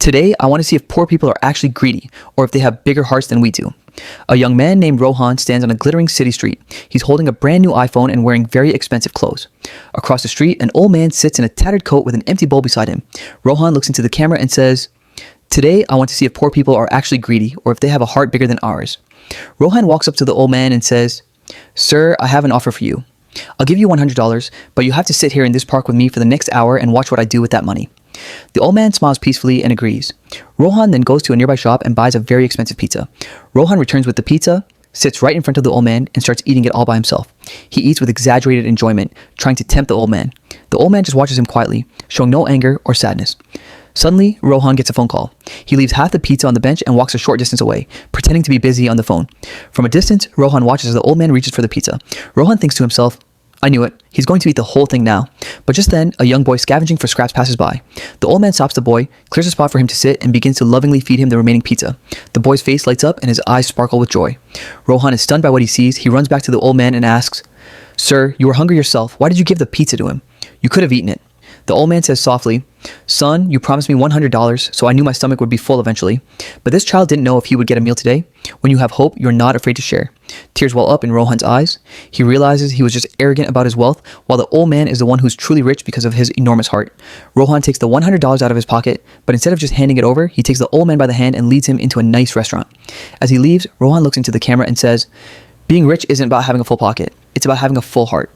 Today, I want to see if poor people are actually greedy or if they have bigger hearts than we do. A young man named Rohan stands on a glittering city street. He's holding a brand new iPhone and wearing very expensive clothes. Across the street, an old man sits in a tattered coat with an empty bowl beside him. Rohan looks into the camera and says, "Today, I want to see if poor people are actually greedy or if they have a heart bigger than ours." Rohan walks up to the old man and says, "Sir, I have an offer for you. I'll give you $100, but you have to sit here in this park with me for the next hour and watch what I do with that money." The old man smiles peacefully and agrees. Rohan then goes to a nearby shop and buys a very expensive pizza. Rohan returns with the pizza, sits right in front of the old man, and starts eating it all by himself. He eats with exaggerated enjoyment, trying to tempt the old man. The old man just watches him quietly, showing no anger or sadness. Suddenly, Rohan gets a phone call. He leaves half the pizza on the bench and walks a short distance away, pretending to be busy on the phone. From a distance, Rohan watches as the old man reaches for the pizza. Rohan thinks to himself, "I knew it. He's going to eat the whole thing now." But just then, a young boy scavenging for scraps passes by. The old man stops the boy, clears a spot for him to sit, and begins to lovingly feed him the remaining pizza. The boy's face lights up and his eyes sparkle with joy. Rohan is stunned by what he sees. He runs back to the old man and asks, "Sir, you were hungry yourself. Why did you give the pizza to him? You could have eaten it." The old man says softly, "Son, you promised me $100, so I knew my stomach would be full eventually. But this child didn't know if he would get a meal today. When you have hope, you're not afraid to share." Tears well up in Rohan's eyes. He realizes he was just arrogant about his wealth, while the old man is the one who's truly rich because of his enormous heart. Rohan takes the $100 out of his pocket, but instead of just handing it over, he takes the old man by the hand and leads him into a nice restaurant. As he leaves, Rohan looks into the camera and says, "Being rich isn't about having a full pocket. It's about having a full heart."